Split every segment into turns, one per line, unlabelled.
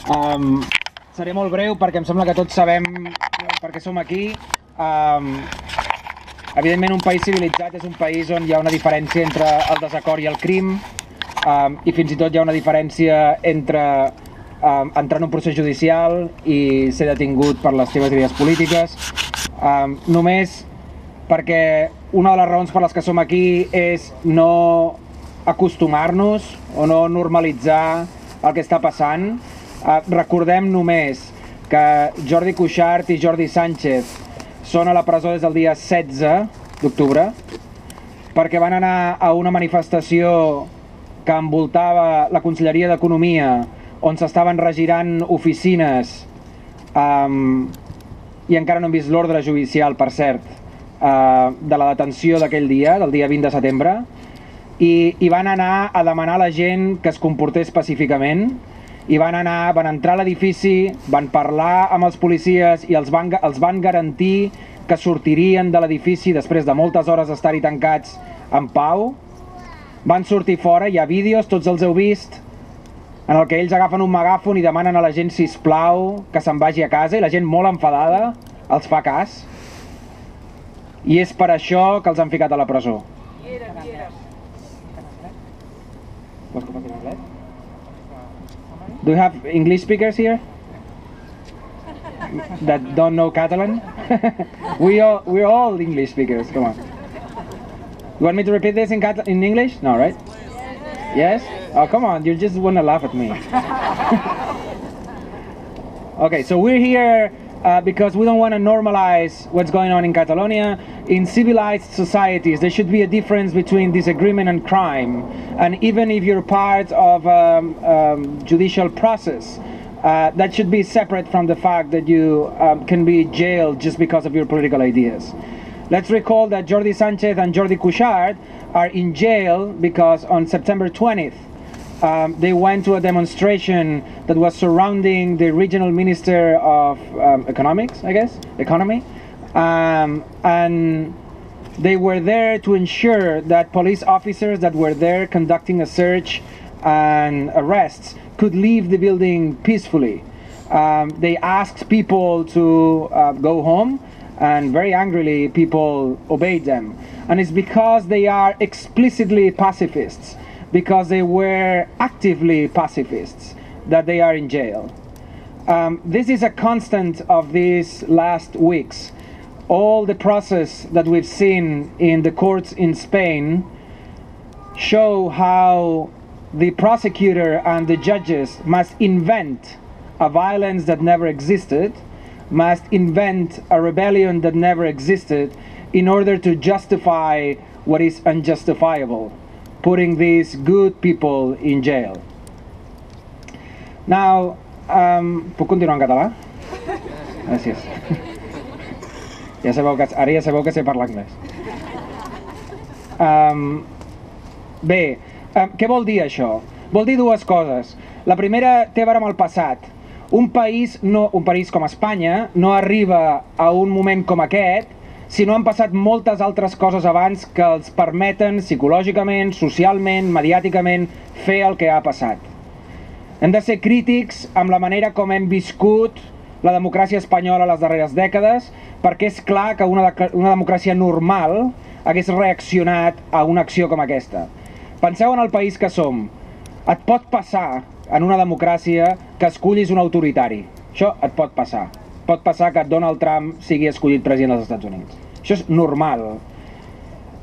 Seré molt breu perquè em sembla que tots sabem per què som aquí. Evidentment, un país civilitzat és un país on hi ha una diferència entre el desacord i el crim, i fins i tot hi ha una diferència entre entrar en un procés judicial i ser detingut per les teves idees polítiques. Només perquè una de les raons per les que som aquí és no acostumar-nos o no normalitzar el que està passant. Recordem només que Jordi Cuixart i Jordi Sánchez són a la presó des del dia 16 d'octubre perquè van anar a una manifestació que envoltava la Conselleria d'Economia on s'estaven regirant oficines i encara no hem vist l'ordre judicial, per cert, de la detenció d'aquell dia, del dia 20 de setembre, i van anar a demanar a la gent que es comportés pacíficament i van entrar a l'edifici, van parlar amb els policies i els van garantir que sortirien de l'edifici després de moltes hores d'estar-hi tancats en pau. Van sortir fora, hi ha vídeos, tots els heu vist, en el que ells agafen un megàfon i demanen a la gent, sisplau, que se'n vagi a casa, i la gent molt enfadada els fa cas. I és per això que els han ficat a la presó. Vols compartir en anglès? Do you have English speakers here that don't know Catalan? We're all English speakers, come on. You want me to repeat this in English? No, right? Yes? Oh, come on, you just want to laugh at me. Okay, so we're here because we don't want to normalize what's going on in Catalonia. In civilized societies, there should be a difference between disagreement and crime. And even if you're part of a judicial process, that should be separate from the fact that you can be jailed just because of your political ideas. Let's recall that Jordi Sánchez and Jordi Cuixart are in jail because on September 20th, they went to a demonstration that was surrounding the regional minister of economy, and they were there to ensure that police officers that were there conducting a search and arrests could leave the building peacefully. They asked people to go home, and very angrily people obeyed them. And it's because they are explicitly pacifists, because they were actively pacifists, that they are in jail. This is a constant of these last weeks. All the process that we've seen in the courts in Spain show how the prosecutor and the judges must invent a violence that never existed, must invent a rebellion that never existed in order to justify what is unjustifiable, putting these good people in jail. Now, puc continuar en català? Gràcies. Ara ja sabeu que sé parlar anglès. Bé, què vol dir això? Vol dir dues coses. La primera té a veure amb el passat. Un país com Espanya no arriba a un moment com aquest si no han passat moltes altres coses abans que els permeten psicològicament, socialment, mediàticament fer el que ha passat. Hem de ser crítics amb la manera com hem viscut la democràcia espanyola les darreres dècades, perquè és clar que una democràcia normal hagués reaccionat a una acció com aquesta. Penseu en el país que som. Et pot passar en una democràcia que escullis un autoritari. Això et pot passar. Pot passar que Donald Trump sigui escollit president dels Estats Units. Això és normal.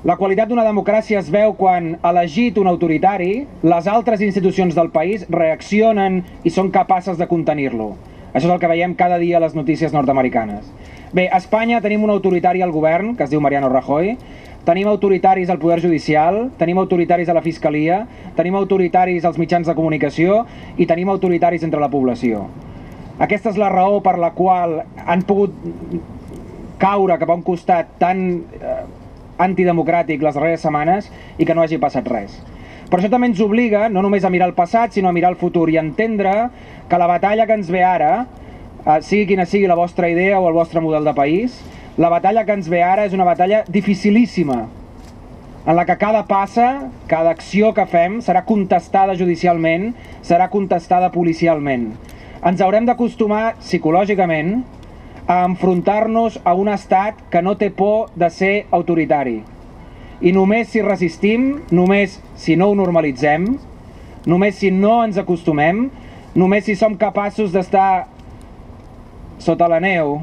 La qualitat d'una democràcia es veu quan, elegit un autoritari, les altres institucions del país reaccionen i són capaces de contenir-lo. Això és el que veiem cada dia a les notícies nord-americanes. Bé, a Espanya tenim un autoritari al govern, que es diu Mariano Rajoy, tenim autoritaris al Poder Judicial, tenim autoritaris a la Fiscalia, tenim autoritaris als mitjans de comunicació i tenim autoritaris entre la població. Aquesta és la raó per la qual han pogut caure cap a un costat tan antidemocràtic les darreres setmanes i que no hagi passat res. Per això també ens obliga no només a mirar el passat, sinó a mirar el futur i entendre que la batalla que ens ve ara, sigui quina sigui la vostra idea o el vostre model de país, la batalla que ens ve ara és una batalla dificilíssima, en la que cada passa, cada acció que fem serà contestada judicialment, serà contestada policialment. Ens haurem d'acostumar psicològicament a enfrontar-nos a un estat que no té por de ser autoritari. I només si resistim, només si no ho normalitzem, només si no ens acostumem, només si som capaços d'estar sota la neu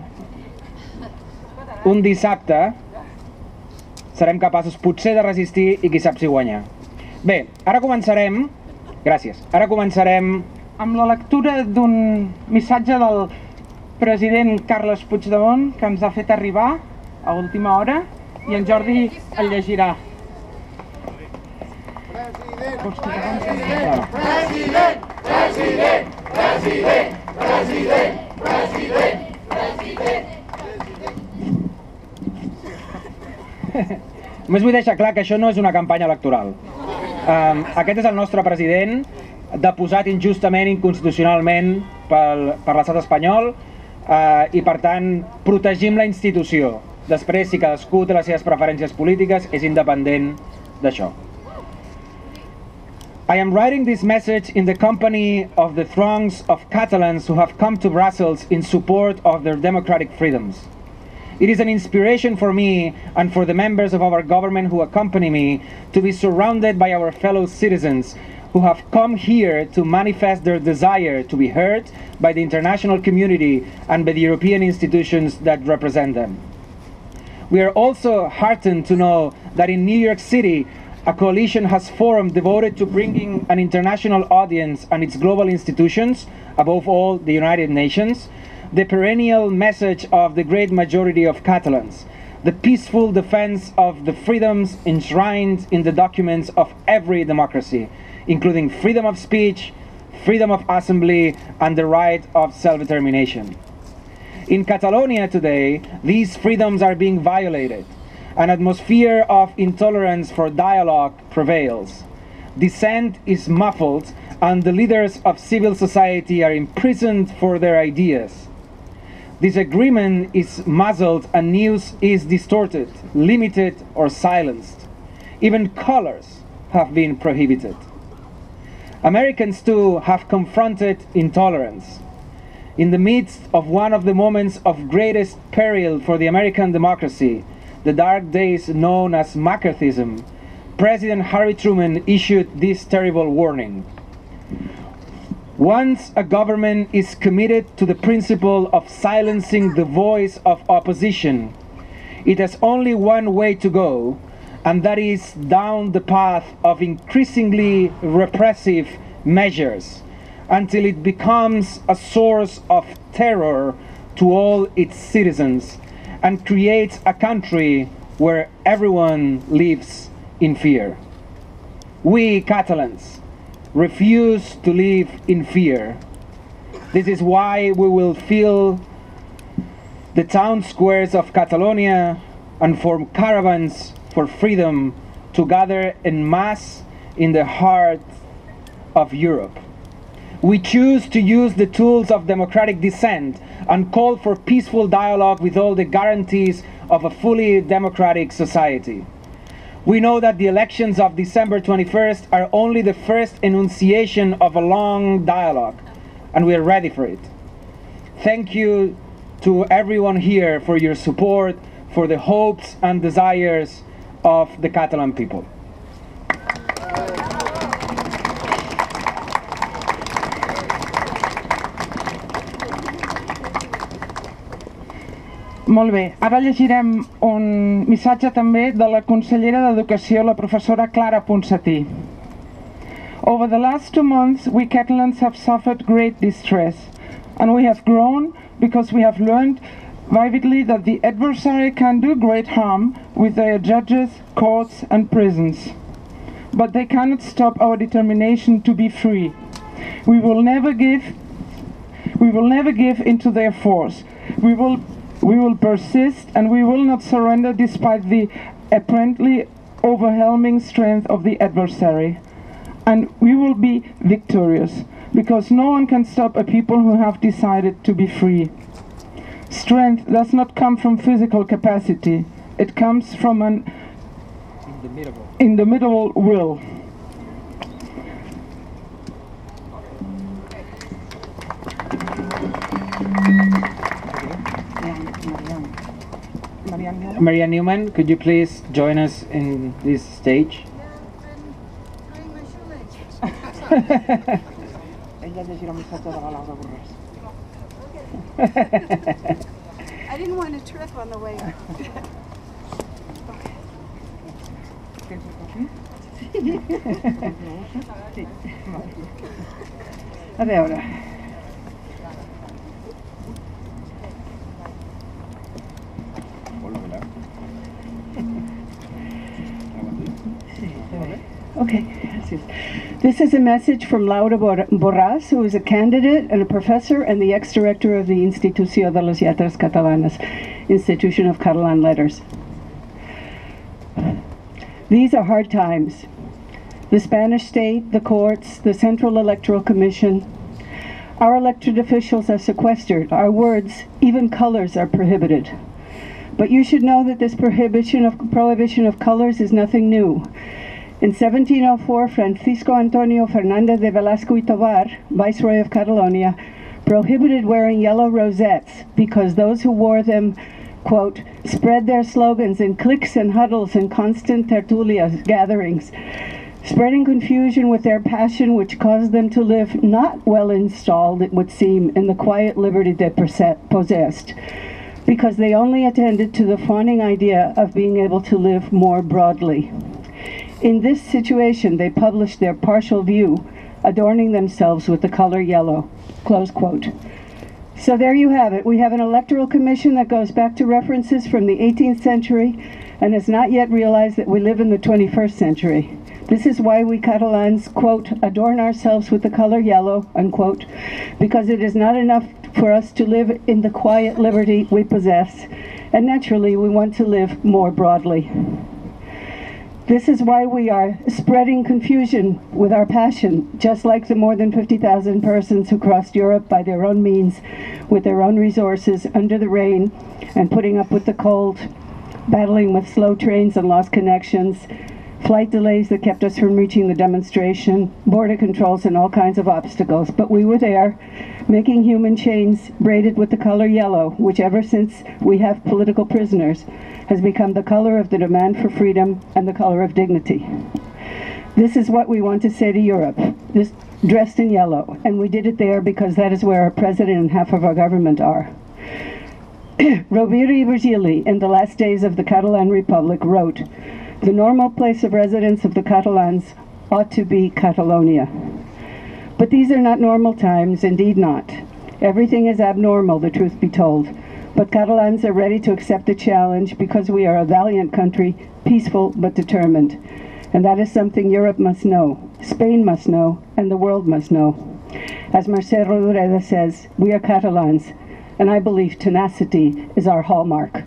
un dissabte, serem capaços potser de resistir i qui sap si guanyar. Bé, ara començarem... Gràcies. Ara començarem
amb la lectura d'un missatge del president Carles Puigdemont que ens ha fet arribar a última hora i en Jordi el llegirà.
President, president, president, president, president, president, president, president.
Només vull deixar clar que això no és una campanya electoral. Aquest és el nostre president, deposat injustament, inconstitucionalment per l'estat espanyol, i per tant protegim la institució. Després, si cadascú té les seves preferències polítiques, és independent d'això. I am writing this message in the company of the throngs of Catalans who have come to Brussels in support of their democratic freedoms. It is an inspiration for me and for the members of our government who accompany me to be surrounded by our fellow citizens who have come here to manifest their desire to be heard by the international community and by the European institutions that represent them. We are also heartened to know that in New York City, a coalition has formed devoted to bringing an international audience and its global institutions, above all the United Nations, the perennial message of the great majority of Catalans, the peaceful defense of the freedoms enshrined in the documents of every democracy, including freedom of speech, freedom of assembly, and the right of self-determination. In Catalonia today, these freedoms are being violated. An atmosphere of intolerance for dialogue prevails. Dissent is muffled, and the leaders of civil society are imprisoned for their ideas. Disagreement is muzzled and news is distorted, limited, or silenced. Even colors have been prohibited. Americans too have confronted intolerance. In the midst of one of the moments of greatest peril for the American democracy, the dark days known as McCarthyism, President Harry Truman issued this terrible warning. Once a government is committed to the principle of silencing the voice of opposition, it has only one way to go, and that is down the path of increasingly repressive measures until it becomes a source of terror to all its citizens and creates a country where everyone lives in fear. We Catalans refuse to live in fear. This is why we will fill the town squares of Catalonia and form caravans for freedom to gather en masse in the heart of Europe. We choose to use the tools of democratic dissent and call for peaceful dialogue with all the guarantees of a fully democratic society. We know that the elections of December 21st are only the first enunciation of a long dialogue, and we are ready for it. Thank you to everyone here for your support, for the hopes and desires of the Catalan people.
Molt bé, ara llegirem un missatge també de la consellera d'Educació, la professora Clara Ponsatí. Over the last 2 months, we Catalans have suffered great distress, and we have grown because we have learned vividly that the adversary can do great harm with their judges, courts, and prisons. But they cannot stop our determination to be free. We will never give into their force. We will persist, and we will not surrender despite the apparently overwhelming strength of the adversary. And we will be victorious, because no one can stop a people who have decided to be free. Strength does not come from physical capacity. It comes from an indomitable will.
Marianne Newman, could you please join us in this stage?
Tying my shoelaces.
Ella llegirà el missatge de la Laura Borràs.
I didn't want to trip on the way up.
Tens el cafè? Sí. A veure.
Okay, this is a message from Laura Borràs, who is a candidate and a professor and the ex-director of the Institució de les Lletres Catalanes, Institution of Catalan Letters. These are hard times. The Spanish state, the courts, the Central Electoral Commission. Our elected officials are sequestered. Our words, even colors, are prohibited. But you should know that this prohibition of colors is nothing new. In 1704, Francisco Antonio Fernández de Velasco y Tovar, Viceroy of Catalonia, prohibited wearing yellow rosettes because those who wore them, quote, spread their slogans in cliques and huddles and constant tertulias, gatherings, spreading confusion with their passion which caused them to live not well installed, it would seem, in the quiet liberty they possessed, because they only attended to the fawning idea of being able to live more broadly. In this situation, they published their partial view, adorning themselves with the color yellow, close quote. So there you have it. We have an electoral commission that goes back to references from the 18th century and has not yet realized that we live in the 21st century. This is why we Catalans, quote, adorn ourselves with the color yellow, unquote, because it is not enough for us to live in the quiet liberty we possess, and naturally we want to live more broadly. This is why we are spreading confusion with our passion, just like the more than 50,000 persons who crossed Europe by their own means, with their own resources, under the rain, and putting up with the cold, battling with slow trains and lost connections, flight delays that kept us from reaching the demonstration, border controls and all kinds of obstacles. But we were there, making human chains braided with the color yellow, which ever since we have political prisoners, has become the color of the demand for freedom and the color of dignity. This is what we want to say to Europe, this dressed in yellow, and we did it there because that is where our president and half of our government are. Rovira i Virgili, in the last days of the Catalan Republic, wrote, "The normal place of residence of the Catalans ought to be Catalonia." But these are not normal times, indeed not. Everything is abnormal, the truth be told. But Catalans are ready to accept the challenge because we are a valiant country, peaceful but determined. And that is something Europe must know, Spain must know, and the world must know. As Mercè Rodoreda says, we are Catalans, and I believe tenacity is our hallmark.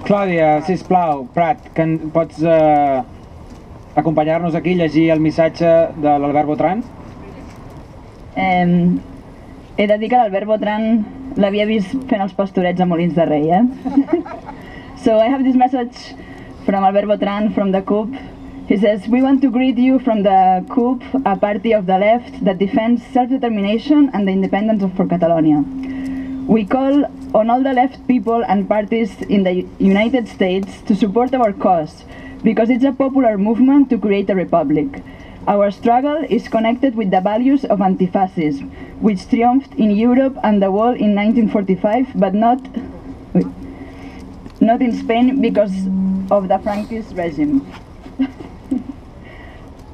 Clàudia, sisplau, Prat, que pots acompanyar-nos aquí i llegir el missatge de l'Albert Botran?
He de dir que l'Albert Botran l'havia vist fent els pastorets a Molins de Rei, So I have this message from Albert Botran from the CUP. He says, "We want to greet you from the CUP, a party of the left that defends self-determination and the independence for Catalonia. We call on all the left people and parties in the United States to support our cause, because it's a popular movement to create a republic. Our struggle is connected with the values of anti-fascism, which triumphed in Europe and the world in 1945, but not in Spain because of the Franquist regime.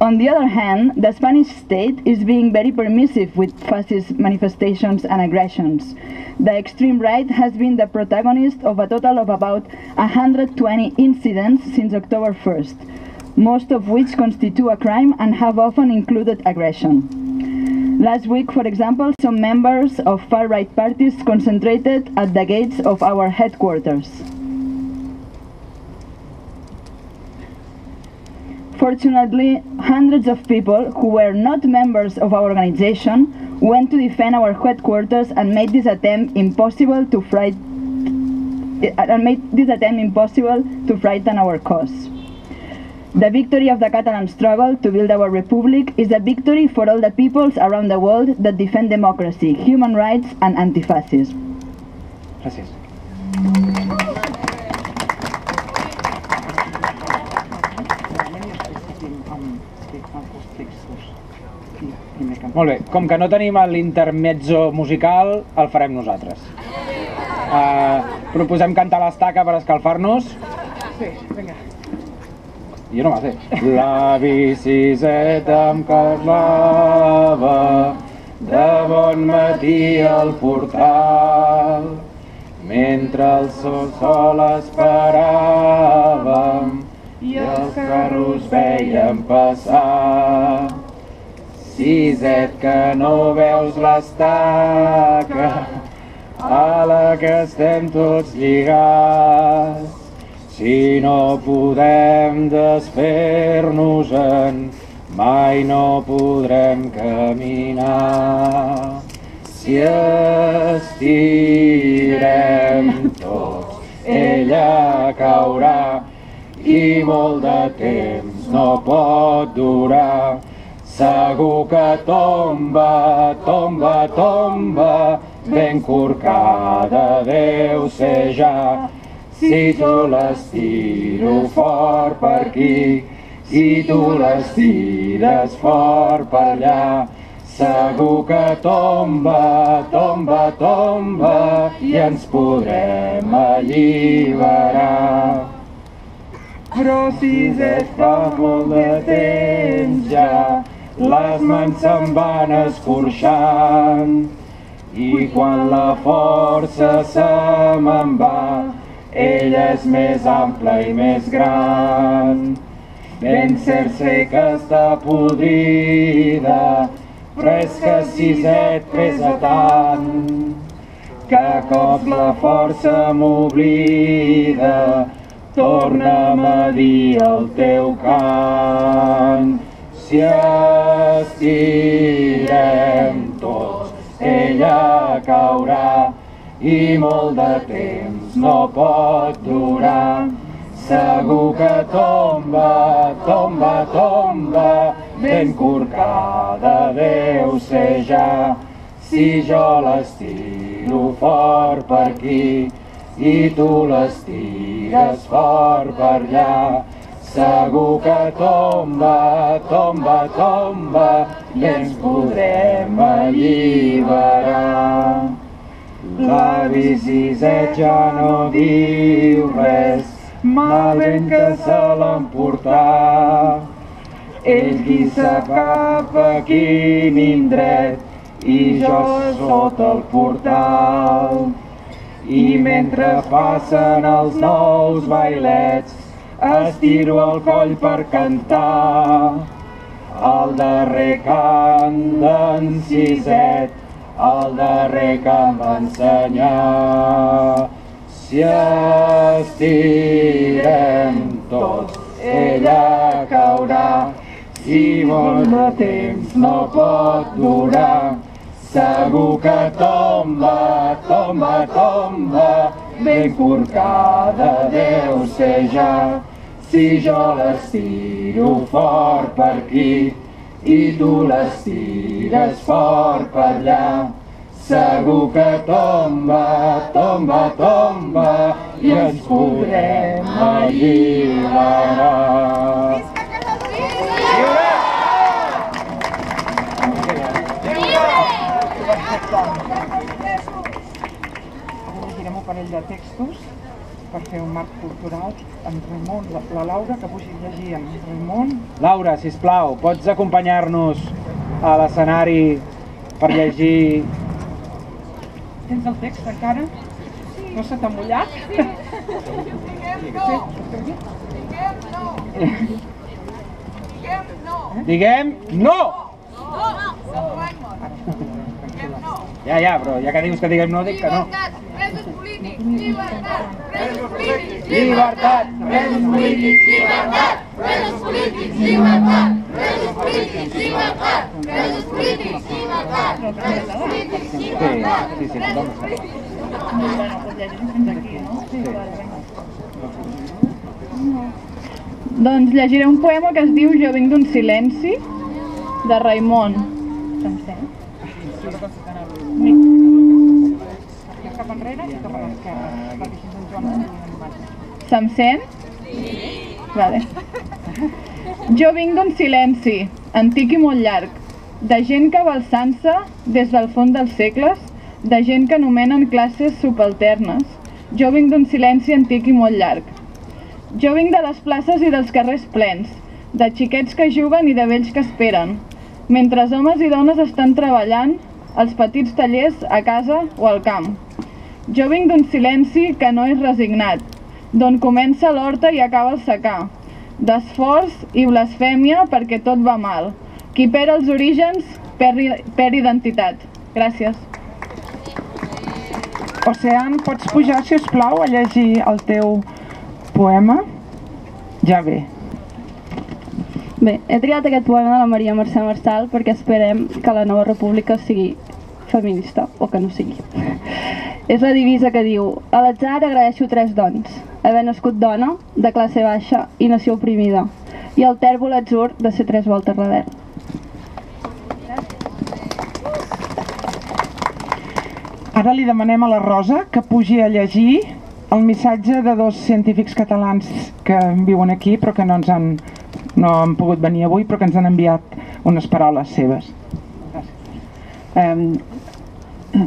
On the other hand, the Spanish state is being very permissive with fascist manifestations and aggressions. The extreme right has been the protagonist of a total of about 120 incidents since October 1st, most of which constitute a crime and have often included aggression. Last week, for example, some members of far-right parties concentrated at the gates of our headquarters. Fortunately, hundreds of people who were not members of our organization went to defend our headquarters and made this attempt impossible to frighten our cause. The victory of the Catalan struggle to build our republic is a victory for all the peoples around the world that defend democracy, human rights and anti-fascism.
Gràcies. Molt bé, com que no tenim l'intermezzo musical, el farem nosaltres. Proposem cantar l'estaca per escalfar-nos.
Sí, vinga.
Jo no m'ha fet. La biciseta em carlava de bon matí al portal, mentre el sol esperàvem i els carros veiem passar. Siset, que no veus l'estaca a la que estem tots lligats. Si no podem desfer-nos-en, mai no podrem caminar. Si estirem tots, ella caurà i molt de temps no pot durar. Segur que tomba, tomba, tomba, ben corcada deu ser ja. Si tu l'estiro fort per aquí, si tu l'estires fort per allà, segur que tomba, tomba, tomba i ens podrem alliberar. Però si es fa molt de temps ja, les mans se'n van escorxant i quan la força se me'n va, ella és més ampla i més gran. Ben cert sé que està podrida, però és que Siset pesa tant que a cops la força m'oblida. Torna'm a dir el teu cant. Si estirem tots, ella caurà i molt de temps no pot durar. Segur que tomba, tomba, tomba, ben corcada deu ser ja. Si jo l'estiro fort per aquí i tu l'estires fort per allà, segur que tomba, tomba, tomba i ens podrem alliberar. L'avi Siset ja no diu res, malament que se l'emportà. Ell qui sap cap a quin indret i jo sota el portal. I mentre passen els nous bailets, estiro el coll per cantar. El darrer cant d'en Siset, el darrer que em va ensenyar. Si estirem tots, ella caurà. Si molt de temps no pot durar, segur que tomba, tomba, tomba, ben corcada deu ser ja. Si jo l'estiro fort per aquí i tu l'estires fort per allà, segur que tomba, tomba, tomba i ens podrem alliberar.
Llegirem un parell de textos per fer un marc cultural. En Raimon, la Laura, que pugi a llegir en Raimon.
Laura, sisplau, pots acompanyar-nos a l'escenari per llegir...
Tens el text encara? No se t'ha mullat?
Diguem no! Ja, però ja que dius que diguem no, dic que no.
Presos polítics, llibertat! Presos polítics,
Llibertat!
presos polítics, llibertat! Presos polítics, llibertat! Presos polítics, llibertat! Presos polítics, llibertat! Presos polítics, llibertat!
Sí, tothom està.
Doncs llegiré un poema que es diu Jo vinc d'un silenci, de Raimon. Se'm sent? Sí. Vale. Jo vinc d'un silenci, antic i molt llarg, de gent que va alçant-se des del fons dels segles, de gent que anomenen classes subalternes. Jo vinc d'un silenci antic i molt llarg. Jo vinc de les places i dels carrers plens, de xiquets que juguen i de vells que esperen, mentre homes i dones estan treballant als petits tallers a casa o al camp. Jo vinc d'un silenci que no és resignat, d'on comença l'horta i acaba el secà, d'esforç i blasfèmia perquè tot va mal. Qui perd els orígens perd identitat. Gràcies.
Ocean, pots pujar, si us plau, a llegir el teu poema? Ja ve.
Bé, he triat aquest poema de la Maria Mercè Marçal perquè esperem que la nova república sigui feminista, o que no sigui. És la divisa que diu: a l'atzar agraeixo 3 dons: haver nascut dona, de classe baixa i nació oprimida, i el tèrbol atzur de ser 3 voltes rebel.
Ara li demanem a la Rosa que pugi a llegir el missatge de 2 científics catalans que viuen aquí però que no han pogut venir avui, però que ens han enviat unes paraules seves.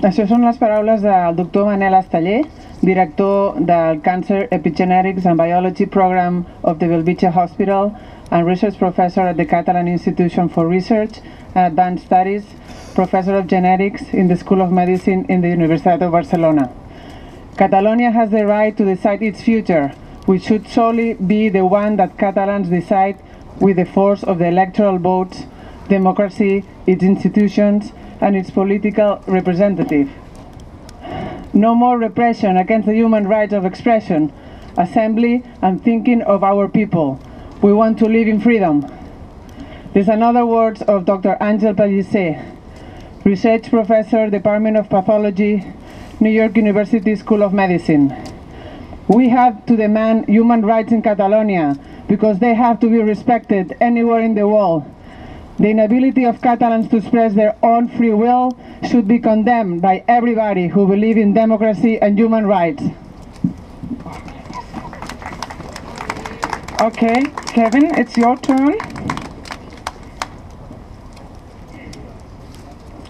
Això són les paraules del doctor Manel Esteller, director del Cancer Epigenetics and Biology Program of the Bellvitge Hospital and research professor at the Catalan Institution for Research and Advanced Studies, professor of genetics in the School of Medicine in the Universitat of Barcelona. Catalonia has the right to decide its future, which should solely be the one that Catalans decide with the force of the electoral votes, democracy, its institutions, and its political representative. No more repression against the human rights of expression, assembly, and thinking of our people. We want to live in freedom. These are another words of Dr. Àngel Pellicer, research professor, Department of Pathology, New York University School of Medicine. We have to demand human rights in Catalonia because they have to be respected anywhere in the world. The inability of Catalans to express their own free will should be condemned by everybody who believes in democracy and human rights.
Okay, Kevin, it's your turn.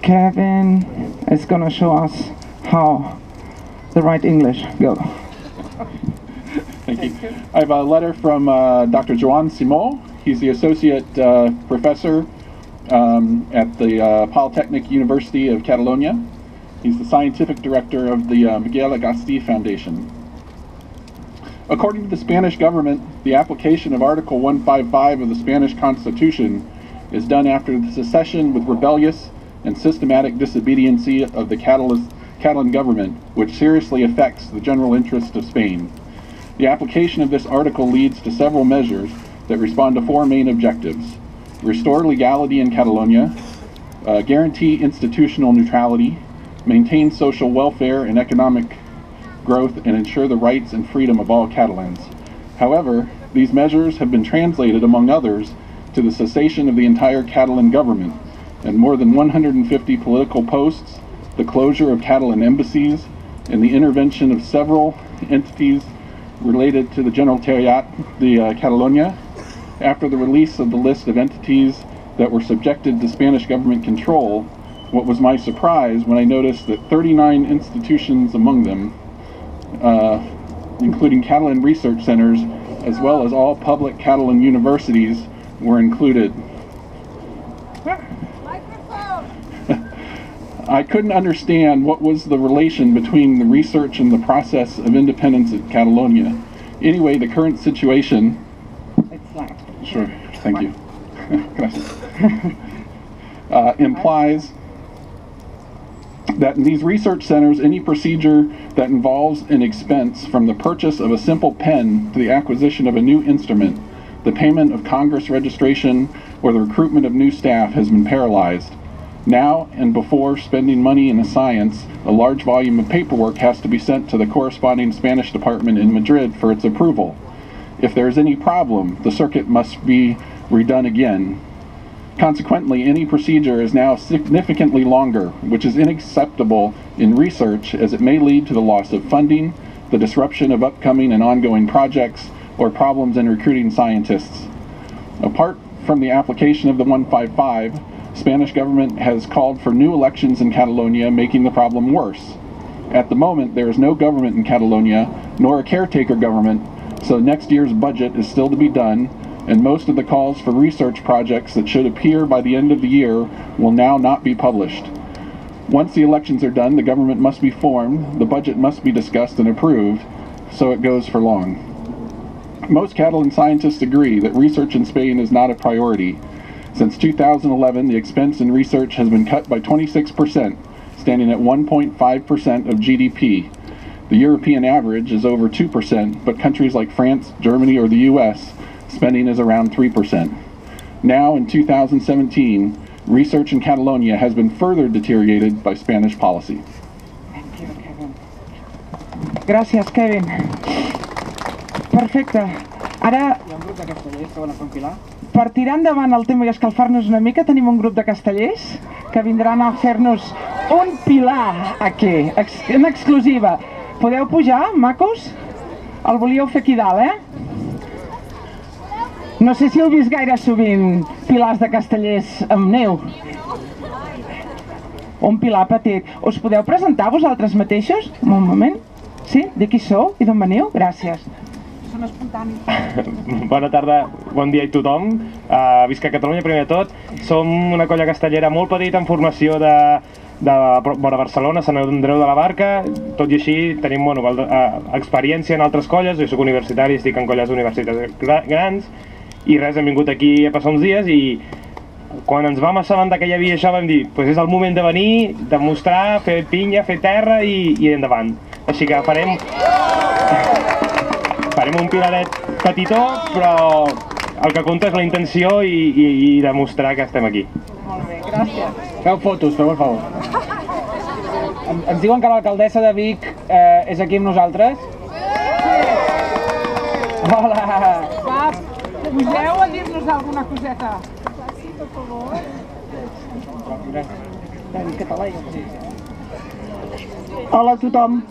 Kevin is going to show us how the right English goes.
Thank you. I have a letter from Dr. Joan Simó. He's the associate professor at the Polytechnic University of Catalonia. He's the scientific director of the Miguel Agustí Foundation. According to the Spanish government, the application of Article 155 of the Spanish Constitution is done after the secession with rebellious and systematic disobedience of the Catalan government, which seriously affects the general interest of Spain. The application of this article leads to several measures that respond to 4 main objectives: restore legality in Catalonia, guarantee institutional neutrality, maintain social welfare and economic growth, and ensure the rights and freedom of all Catalans. However, these measures have been translated, among others, to the cessation of the entire Catalan government, and more than 150 political posts, the closure of Catalan embassies, and the intervention of several entities related to the Generalitat de Catalunya. After the release of the list of entities that were subjected to Spanish government control, what was my surprise when I noticed that 39 institutions among them, including Catalan research centers, as well as all public Catalan universities, were included. I couldn't understand what was the relation between the research and the process of independence of Catalonia. Anyway, the current situation... Sure, thank you. Implies that in these research centers, any procedure that involves an expense from the purchase of a simple pen to the acquisition of a new instrument, the payment of Congress registration, or the recruitment of new staff has been paralyzed. Now and before spending money in a science, a large volume of paperwork has to be sent to the corresponding Spanish department in Madrid for its approval. If there is any problem, the circuit must be redone again. Consequently, any procedure is now significantly longer, which is unacceptable in research as it may lead to the loss of funding, the disruption of upcoming and ongoing projects, or problems in recruiting scientists. Apart from the application of the 155, Spanish government has called for new elections in Catalonia, making the problem worse. At the moment, there is no government in Catalonia, nor a caretaker government, so next year's budget is still to be done, and most of the calls for research projects that should appear by the end of the year will now not be published. Once the elections are done, the government must be formed, the budget must be discussed and approved, so it goes for long. Most Catalan scientists agree that research in Spain is not a priority. Since 2011, the expense in research has been cut by 26%, standing at 1.5% of GDP. The European average is over 2%, but countries like France, Germany, or the US, spending is around 3%. Now, in 2017, research in Catalonia has been further deteriorated by Spanish policy.
Gràcies, Kevin. Perfecte. Ara, per tirar endavant el tema i escalfar-nos una mica, tenim un grup de castellers que vindran a fer-nos un pilar aquí, en exclusiva. Podeu pujar, macos? El volíeu fer aquí dalt, No sé si heu vist gaire sovint pilars de castellers amb neu. Un pilar petit. Us podeu presentar vosaltres mateixos? Un moment. Sí? De qui sou i d'on veniu? Gràcies. Són espontanis.
Bona tarda, bon dia a tothom. Visca Catalunya, primer de tot. Som una colla castellera molt petita en formació de Barcelona, Sant Andreu de la Barca. Tot i així tenim experiència en altres colles. Jo soc universitari, estic en colles universitàries grans. I res, hem vingut aquí a passar uns dies i quan ens vam assabentar que hi havia això vam dir és el moment de venir, de mostrar, fer pinya, fer terra i endavant. Així que farem un pilaret petitó, però el que compta és la intenció i demostrar que estem aquí.
Molt bé, gràcies.
Feu fotos, feu el favor. Ens diuen que l'alcaldessa de Vic és aquí amb nosaltres? Hola!
Pugeu a dir-nos alguna coseta.
Hola a tothom.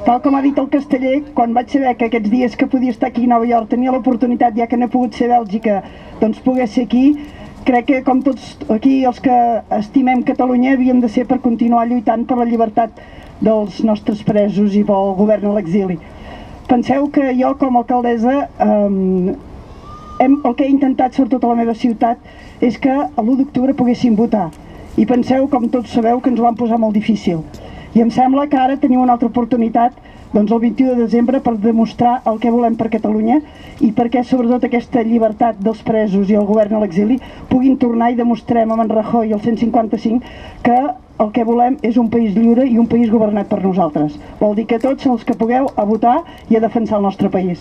Tal com ha dit el casteller, quan vaig saber que aquests dies que podia estar aquí a Nova York tenia l'oportunitat, ja que no he pogut ser a Bèlgica, doncs pogués ser aquí, crec que com tots aquí els que estimem Catalunya havíem de ser per continuar lluitant per la llibertat dels nostres presos i pel govern a l'exili. Penseu que jo com a alcaldessa el que he intentat sobretot a la meva ciutat és que l'1 d'octubre poguéssim votar i penseu, com tots sabeu, que ens ho van posar molt difícil i em sembla que ara tenim una altra oportunitat doncs el 21 de desembre per demostrar el que volem per Catalunya i perquè sobretot aquesta llibertat dels presos i el govern a l'exili puguin tornar i demostrem amb en Rajoy i el 155 que el que volem és un país lliure i un país governat per nosaltres. Vol dir que tots els que pugueu a votar i a defensar el nostre país.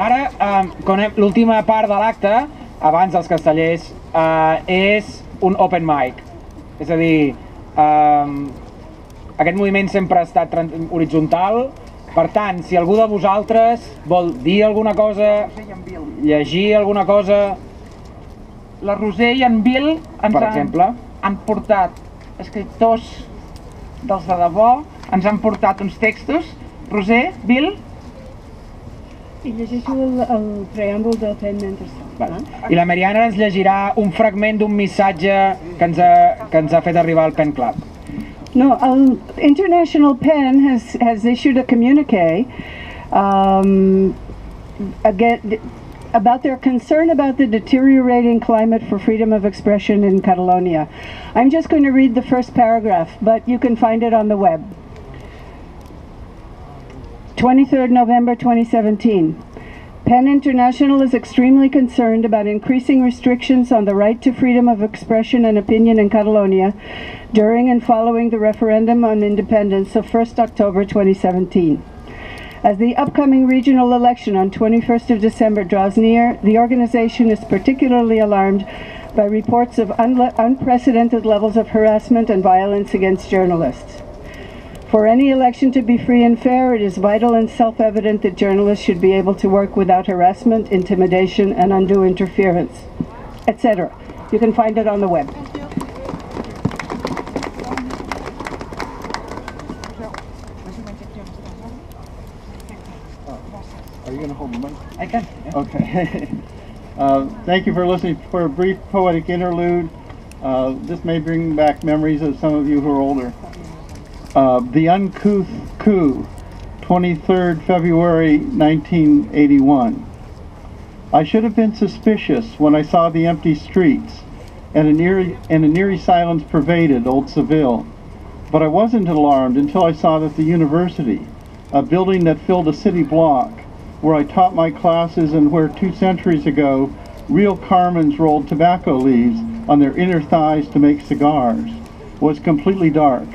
Ara, l'última part de l'acte, abans dels castellers, és un open mic. És a dir, aquest moviment sempre ha estat horitzontal, per tant, si algú de vosaltres vol dir alguna cosa, llegir alguna cosa...
La Roser i en Bill ens han portat escriptors dels de debò, ens han portat uns textos. Roser, Bill?
I llegeixo el preàmbul del Penn Mentorson.
I la Mariana ens llegirà un fragment d'un missatge que ens ha fet arribar al Penn Club.
No, International Pen has issued a communique about their concern about the deteriorating climate for freedom of expression in Catalonia. I'm just going to read the first paragraph, but you can find it on the web. 23rd November 2017. PEN International is extremely concerned about increasing restrictions on the right to freedom of expression and opinion in Catalonia during and following the referendum on independence of 1st October 2017. As the upcoming regional election on 21st of December draws near, the organization is particularly alarmed by reports of unprecedented levels of harassment and violence against journalists. For any election to be free and fair, it is vital and self-evident that journalists should be able to work without harassment, intimidation, and undue interference, etc. You can find it on the web.
Are you going to hold the mic?
I can. Yeah.
Okay. Thank you for listening for a brief poetic interlude. This may bring back memories of some of you who are older. The Uncouth Coup, 23rd February 1981. I should have been suspicious when I saw the empty streets and an eerie silence pervaded Old Seville. But I wasn't alarmed until I saw that the university, a building that filled a city block, where I taught my classes and where 2 centuries ago real Carmens rolled tobacco leaves on their inner thighs to make cigars, was completely dark.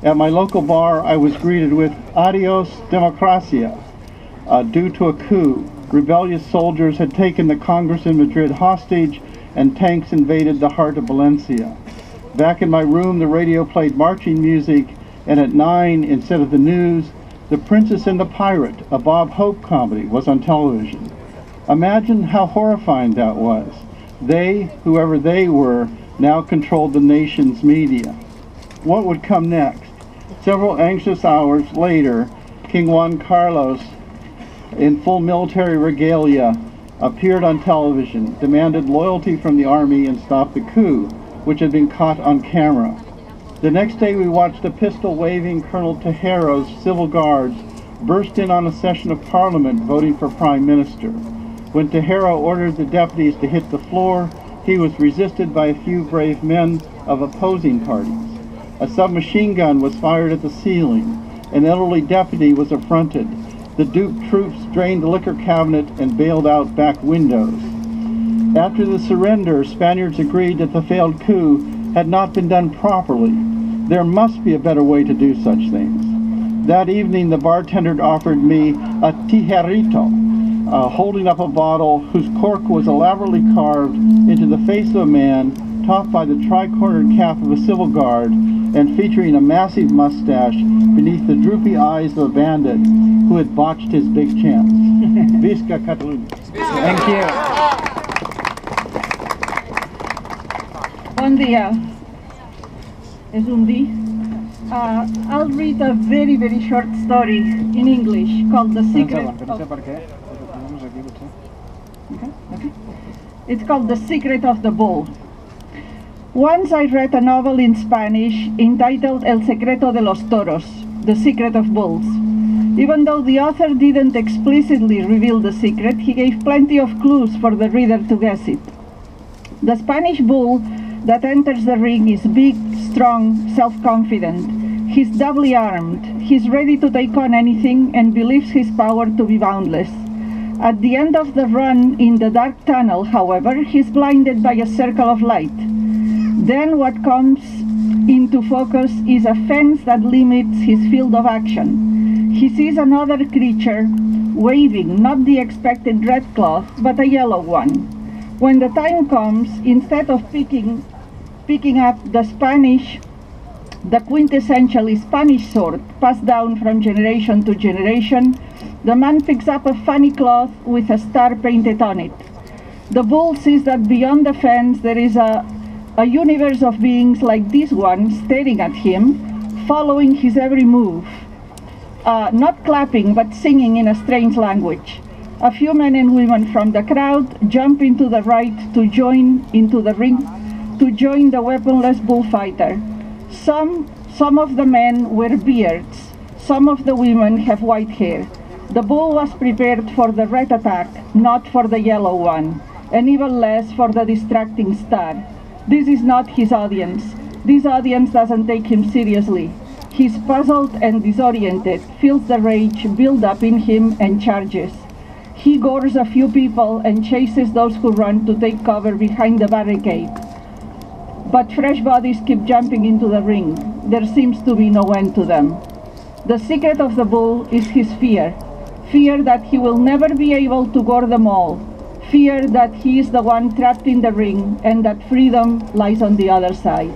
At my local bar, I was greeted with "Adios, democracia." Due to a coup, rebellious soldiers had taken the Congress in Madrid hostage and tanks invaded the heart of Valencia. Back in my room, the radio played marching music, and at 9, instead of the news, The Princess and the Pirate, a Bob Hope comedy, was on television. Imagine how horrifying that was. They, whoever they were, now controlled the nation's media. What would come next? Several anxious hours later, King Juan Carlos, in full military regalia, appeared on television, demanded loyalty from the army, and stopped the coup, which had been caught on camera. The next day we watched a pistol-waving Colonel Tejero's civil guards burst in on a session of Parliament voting for Prime Minister. When Tejero ordered the deputies to hit the floor, he was resisted by a few brave men of opposing parties. A submachine gun was fired at the ceiling. An elderly deputy was affronted. The duped troops drained the liquor cabinet and bailed out back windows. After the surrender, Spaniards agreed that the failed coup had not been done properly. There must be a better way to do such things. That evening, the bartender offered me a tijerito, holding up a bottle whose cork was elaborately carved into the face of a man, topped by the tri-cornered cap of a civil guard, and featuring a massive mustache beneath the droopy eyes of a bandit who had botched his big chance. Visca Catalunya.
Thank you.
Bon dia. És un di. I'll read a very, very short story in English called The Secret It's called The Secret of the Bull. Once I read a novel in Spanish entitled El Secreto de los Toros, The Secret of Bulls. Even though the author didn't explicitly reveal the secret, he gave plenty of clues for the reader to guess it. The Spanish bull that enters the ring is big, strong, self-confident. He's doubly armed. He's ready to take on anything and believes his power to be boundless. At the end of the run in the dark tunnel, however, he's blinded by a circle of light. Then what comes into focus is a fence that limits his field of action. He sees another creature waving, not the expected red cloth, but a yellow one. When the time comes, instead of picking up the quintessentially Spanish sword passed down from generation to generation, the man picks up a funny cloth with a star painted on it. The bull sees that beyond the fence there is a universe of beings like this one staring at him, following his every move, not clapping but singing in a strange language. A few men and women from the crowd jump into the right to join into the ring, to join the weaponless bullfighter. Some of the men wear beards, some of the women have white hair. The bull was prepared for the red attack, not for the yellow one, and even less for the distracting star. This is not his audience. This audience doesn't take him seriously. He's puzzled and disoriented, feels the rage build up in him and charges. He gores a few people and chases those who run to take cover behind the barricade. But fresh bodies keep jumping into the ring. There seems to be no end to them. The secret of the bull is his fear. Fear that he will never be able to gore them all. fear that he is the one trapped in the ring and that freedom lies on the other side.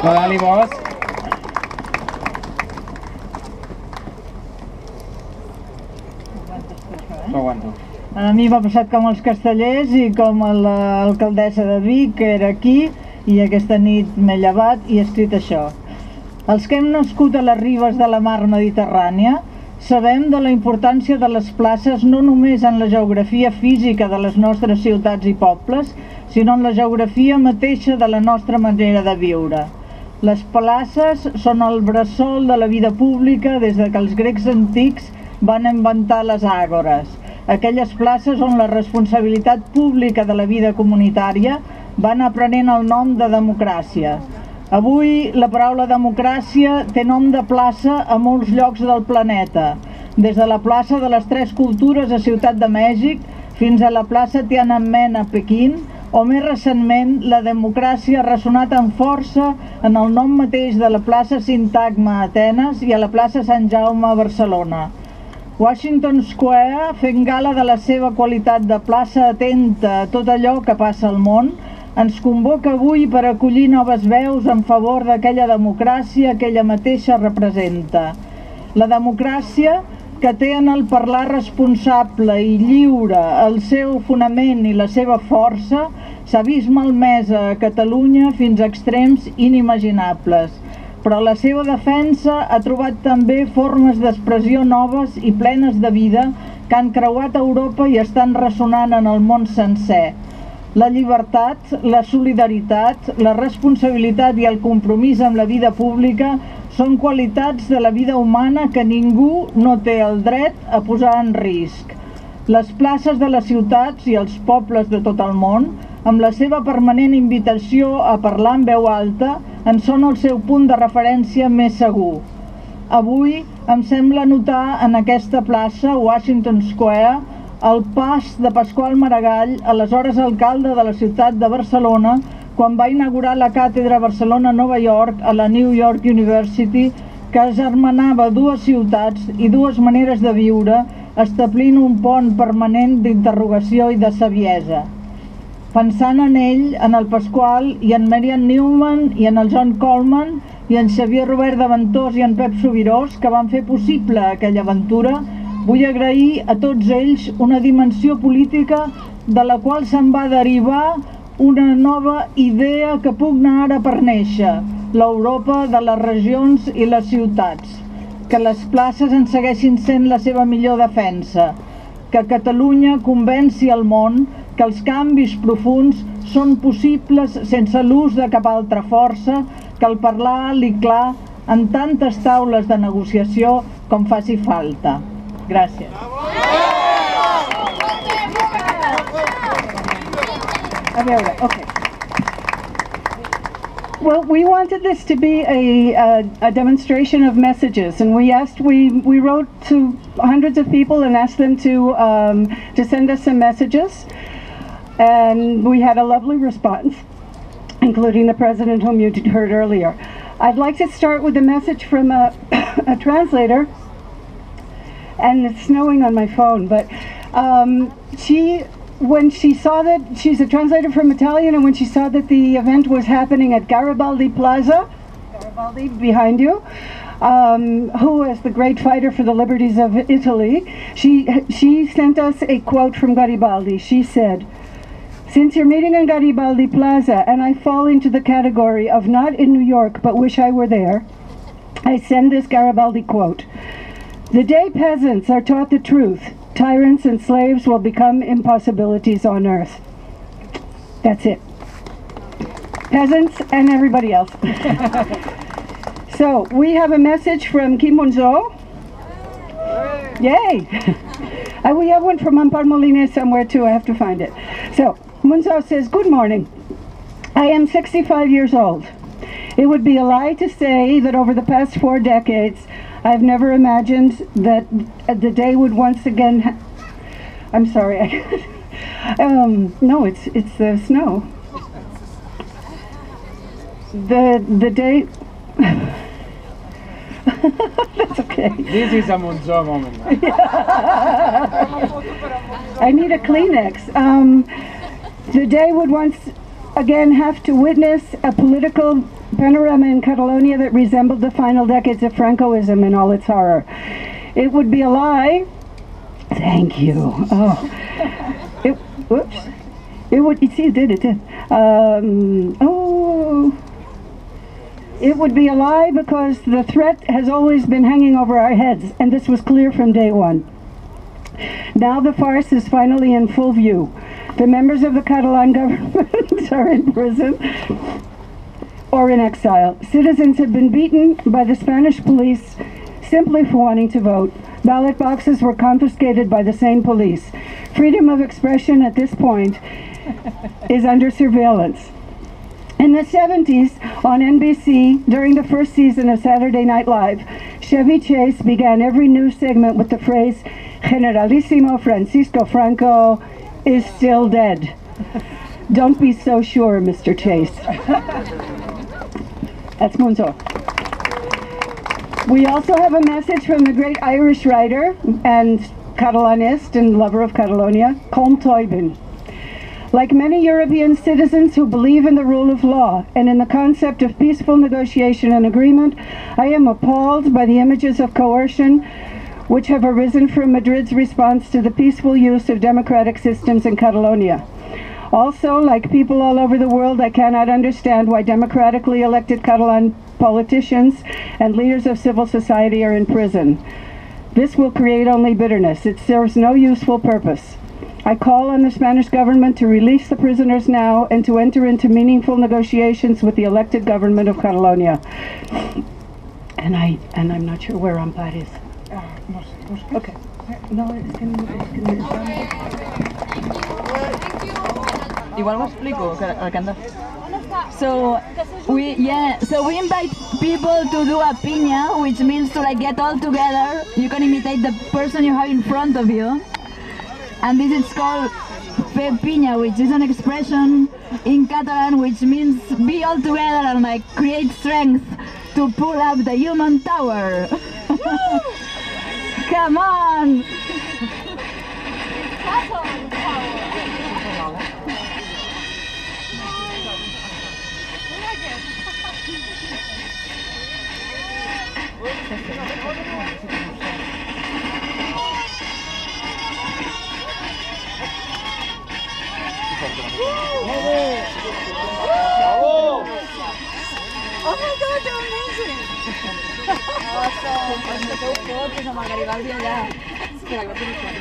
La Dali Bosch. Ho aguanto.
A mi m'ha passat com els castellers i com l'alcaldessa de Vic, que era aquí, i aquesta nit m'he llevat i he escrit això. Els que hem nascut a les ribes de la mar Mediterrània sabem de la importància de les places no només en la geografia física de les nostres ciutats i pobles, sinó en la geografia mateixa de la nostra manera de viure. Les places són el bressol de la vida pública des que els grecs antics van inventar les àgores. Aquelles places on la responsabilitat pública de la vida comunitària va anar prenent el nom de democràcia. Avui la paraula democràcia té nom de plaça a molts llocs del planeta, des de la plaça de les Tres Cultures a Ciutat de Mèxic fins a la plaça Tiananmen a Pequín, o més recentment la democràcia ha ressonat amb força en el nom mateix de la plaça Sintagma a Atenes i a la plaça Sant Jaume a Barcelona. Washington Square, fent gala de la seva qualitat de plaça atenta a tot allò que passa al món, ens convoca avui per acollir noves veus en favor d'aquella democràcia que ella mateixa representa. La democràcia que té en el parlar responsable i lliure el seu fonament i la seva força s'ha vist malmesa a Catalunya fins a extrems inimaginables. Però la seva defensa ha trobat també formes d'expressió noves i plenes de vida que han creuat Europa i estan ressonant en el món sencer. La llibertat, la solidaritat, la responsabilitat i el compromís amb la vida pública són qualitats de la vida humana que ningú no té el dret a posar en risc. Les places de les ciutats i els pobles de tot el món, amb la seva permanent invitació a parlar en veu alta, en són el seu punt de referència més segur. Avui em sembla notar en aquesta plaça, Washington Square, el pas de Pasqual Maragall, aleshores alcalde de la ciutat de Barcelona, quan va inaugurar la càtedra Barcelona-Nova York a la New York University, que agermanava dues ciutats i dues maneres de viure, establint un pont permanent d'interrogació i de saviesa. Pensant en ell, en el Pasqual i en Marian Newman i en el John Coleman i en Xavier Robert de Ventós i en Pep Subirós, que van fer possible aquella aventura, vull agrair a tots ells una dimensió política de la qual se'n va derivar una nova idea que pugna ara per néixer, l'Europa de les regions i les ciutats. Que les places en segueixin sent la seva millor defensa, que Catalunya convenci al món que els canvis profunds són possibles sense l'ús de cap altra força que el parlar alt i clar en tantes taules de negociació com faci falta. Gràcies.
A veure, okay. Well, we wanted this to be a demonstration of messages, and we wrote to hundreds of people and asked them to send us some messages, and we had a lovely response, including the president whom you heard earlier. I'd like to start with a message from a translator, and it's snowing on my phone, but when she saw that, she's a translator from Italian, and when she saw that the event was happening at Garibaldi Plaza, Garibaldi behind you, who is the great fighter for the liberties of Italy, she sent us a quote from Garibaldi. She said, "Since you're meeting in Garibaldi Plaza, and I fall into the category of not in New York but wish I were there, I send this Garibaldi quote. The day peasants are taught the truth, tyrants and slaves will become impossibilities on earth." That's it. Peasants and everybody else. So we have a message from Kim Munzo. Yay! We have one from Ampar Molina somewhere too, I have to find it. So Munzo says, "Good morning. I am 65 years old. It would be a lie to say that over the past 4 decades I've never imagined that the day would once again I'm sorry. No, it's the snow. The day That's okay. Okay.
This is a Monzó moment.
I need a Kleenex. Today would once again have to witness a political panorama in Catalonia that resembled the final decades of Francoism in all its horror. It would be a lie. Thank you. Oh. Whoops. It would, you see, it did. It would be a lie because the threat has always been hanging over our heads, and this was clear from day one. Now the farce is finally in full view. The members of the Catalan government are in prison or in exile. Citizens have been beaten by the Spanish police simply for wanting to vote. Ballot boxes were confiscated by the same police. Freedom of expression at this point is under surveillance. In the 70s, on NBC, during the first season of Saturday Night Live, Chevy Chase began every news segment with the phrase, Generalissimo Francisco Franco is still dead. Don't be so sure, Mr. Chase. That's Monzó. We also have a message from the great Irish writer and Catalanist and lover of Catalonia, Colm Tóibín. Like many European citizens who believe in the rule of law and in the concept of peaceful negotiation and agreement, I am appalled by the images of coercion which have arisen from Madrid's response to the peaceful use of democratic systems in Catalonia. Also, like people all over the world, I cannot understand why democratically elected Catalan politicians and leaders of civil society are in prison. This will create only bitterness. It serves no useful purpose. I call on the Spanish government to release the prisoners now and to enter into meaningful negotiations with the elected government of Catalonia. And I'm not sure where Ampar is. Okay. No, it's going to
Igual ho explico, que han de... So we invite people to do a piña, which means to like get all together. You can imitate the person you have in front of you. And this is called fer piña, which is an expression in Catalan which means be all together and like create strength to pull up the human tower. Come on!
Oh my God, they're amazing! Awesome! Ens feu fotos amb el Garibaldi allà. Espera, que vaig a buscar.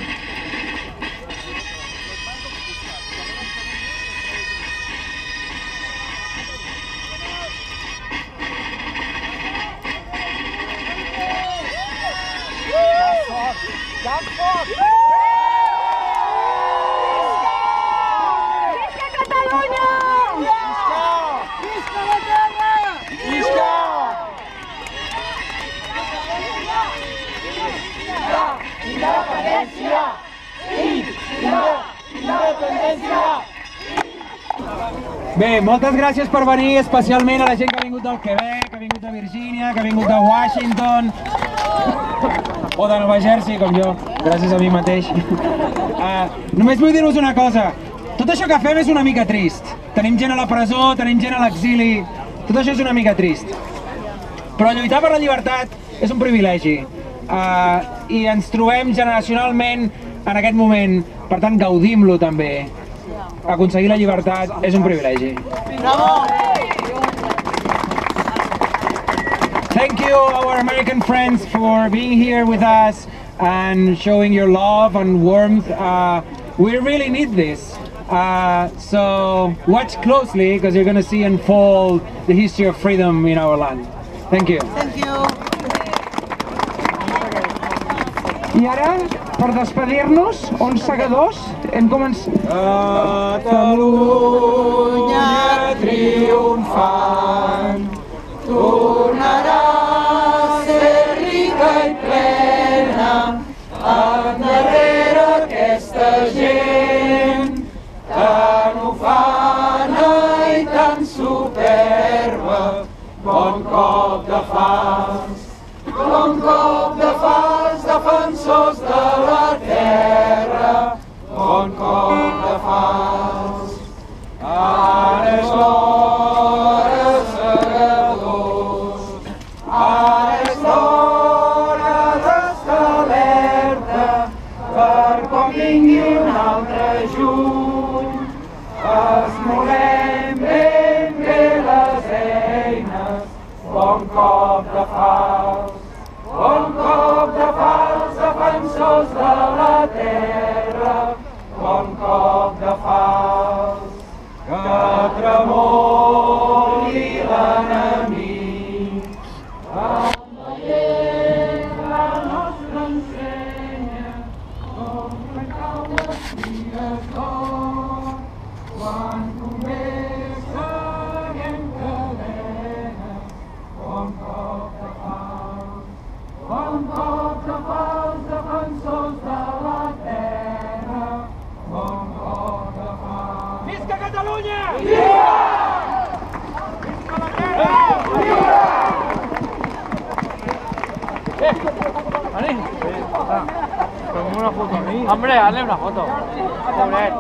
Jan Foc!
Visca Catalunya! Visca la terra!
Visca! Independència! Independència! Bé, moltes gràcies per venir, especialment a la gent que ha vingut del Quebec, que ha vingut de Virgínia, que ha vingut de Washington o de Nova Jersey, com jo, gràcies a mi mateix. Només vull dir-vos una cosa, tot això que fem és una mica trist. Tenim gent a la presó, tenim gent a l'exili, tot això és una mica trist. Però lluitar per la llibertat és un privilegi i ens trobem generacionalment en aquest moment, per tant gaudim-lo també. Aconseguir la llibertat és un privilegi.
Bravo!
Thank you, our American friends, for being here with us and showing your love and warmth. We really need this. So watch closely because you're going to see unfold the history of freedom in our land. Thank you.
Thank you.
I ara, per despedir-nos, uns segadors, hem començat...
Catalunya triomfant tornarà a ser rica i plena endarrere aquesta gent tan ufana i tan superba. Bon cop de fas, bon cop de defensors de la terra, bon cop de falç. Ara és l'hora, segadors, ara és l'hora d'estar alerta per quan vingui un altre juny. Esmolem ben bé les eines, bon cop de falç. Bon cop de falç, defensors de la terra, bon cop de falç. Que tremoli l'enemic. Amb la lletra nostra ensenya com trencar les figues d'or. Quan convé seguem cadenes, bon cop de falç. Bon cop de falç, defensors de la terra, bon cop de falç. Visca Catalunya! Viva! Visca la terra! Viva! Vení. Fem una foto. Hombre, hazle una foto. Pobret.